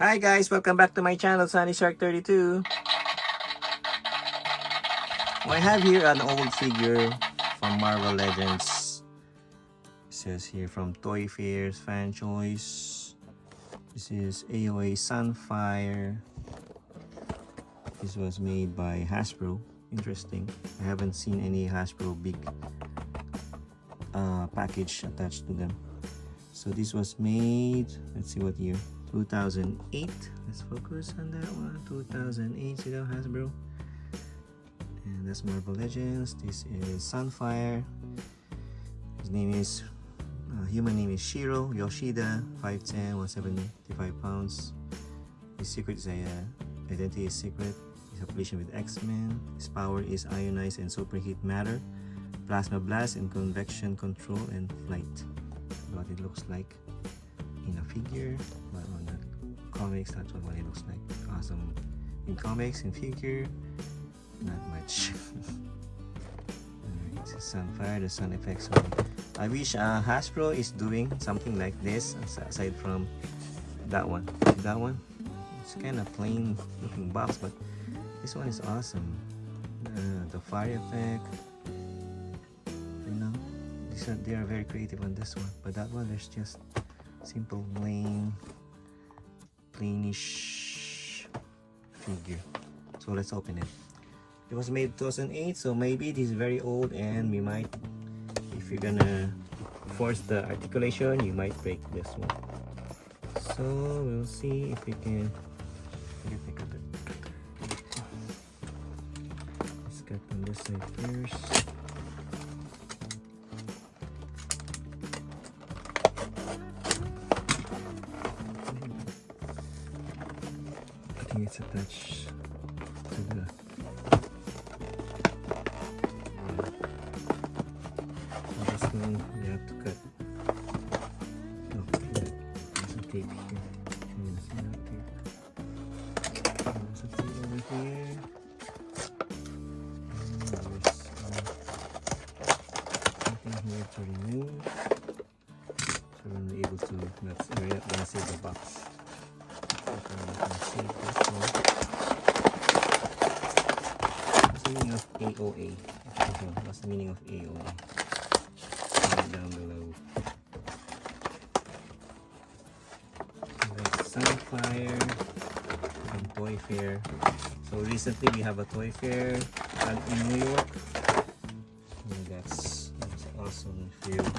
Hi guys, welcome back to my channel, Sunny Shark 32. I have here an old figure from Marvel Legends. It says here from Toy Fair's Fan Choice. This is AOA Sunfire. This was made by Hasbro. Interesting. I haven't seen any Hasbro big package attached to them. So this was made, let's see what year, 2008. Let's focus on that one. 2008. See that, Hasbro? And that's Marvel Legends. This is Sunfire. His name is human name is Shiro Yoshida, 5'10", 175 pounds. His secret is identity is secret. His affiliation with X-Men. His power is ionized and superheat matter, plasma blast, and convection control and flight. What it looks like in a figure, but on the comics, that's what it looks like. Awesome. In comics, in figure, not much. Alright, Sunfire, the sun effects one. I wish Hasbro is doing something like this aside from that one. That one, it's kind of plain looking box, but this one is awesome. The fire effect, you know, they are very creative on this one. But that one, there's just simple plainish figure. So let's open it. It was made 2008, so maybe this is very old, and we might, if you're gonna force the articulation, you might break this one. So we'll see if we can. Let's cut on this side first. I think it's attached to the we have to cut. Oh, there's a tape here. There's a tape. There's a tape over here. And there's something here to remove. So we'll be able to, we're not gonna save the box. Okay, we can save this one. What's the meaning of AOA? What's the meaning of AOA? Down below. That's Sunfire from Toy Fair. So recently we have a Toy Fair in New York. And that's awesome if you're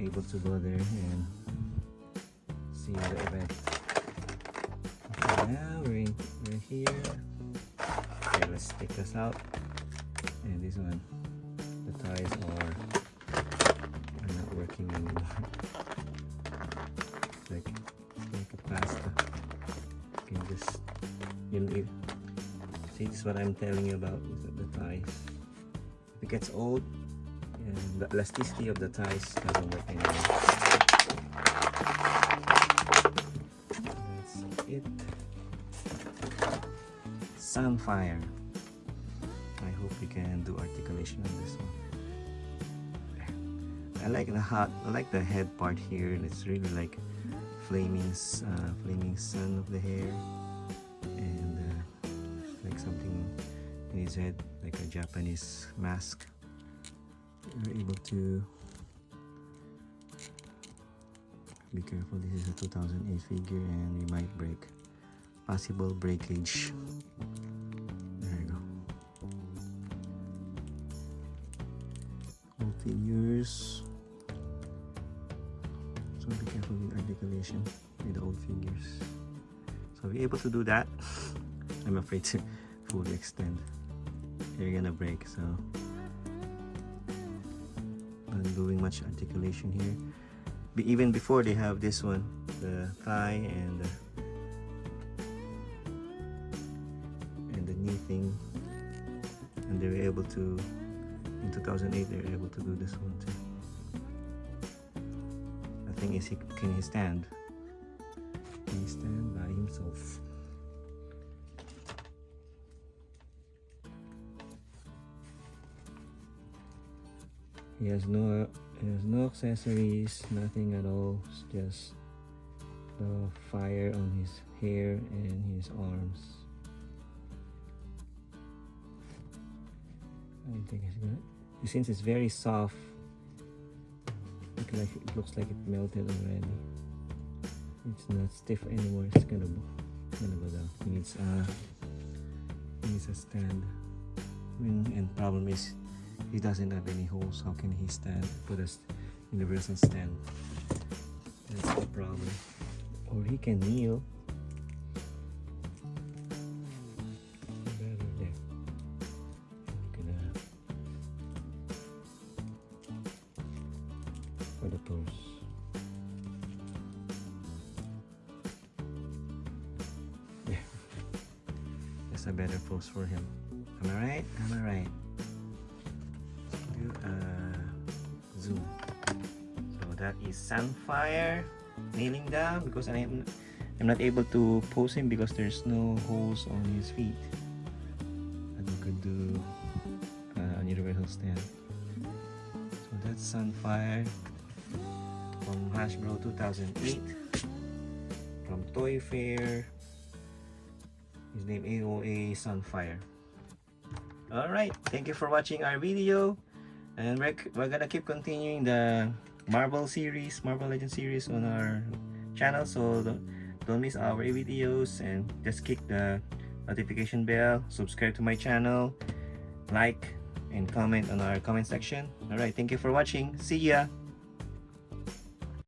able to go there and see the event. Okay, now we're here. Okay, let's take this out. And this one, the ties are not working anymore. It's like a pasta. You can just, see, this is what I'm telling you about, the ties. If it gets old, and the elasticity of the ties doesn't work anymore. That's it. Sunfire. I hope we can do articulation on this one. I like the head part here. It's really like flaming sun of the hair, and like something in his head, like a Japanese mask. We're able to be careful. This is a 2008 figure, and we might break. Possible breakage. There you go. Old figures. So be careful with articulation with the old figures. So if you're able to do that, I'm afraid to fully extend. You're gonna break, so not doing much articulation here. Even before they have this one, the thigh and the knee thing, and they were able to, in 2008 they were able to do this one too. The thing is, can he stand? Can he stand by himself? He has no accessories, nothing at all. It's just the fire on his hair and his arms. I think it's good. Since it's very soft, it looks like it melted already. It's not stiff anymore. It's gonna go down. It needs a stand. And problem is he doesn't have any holes. How can he stand? Put a universal stand. That's the problem. Or he can kneel. Better there. For the pose. Yeah. That's a better pose for him. Am I right? Am I right? Do a zoom. So that is Sunfire kneeling down because I'm not able to pose him because there's no holes on his feet. But we could do a universal stand. So that's Sunfire from Hasbro 2008 from Toy Fair. His name AOA Sunfire. Alright, thank you for watching our video, and we're gonna keep continuing the Marvel Legends series on our channel, so don't miss our videos, and just click the notification bell, subscribe to my channel, like and comment on our comment section. Alright, thank you for watching. See ya!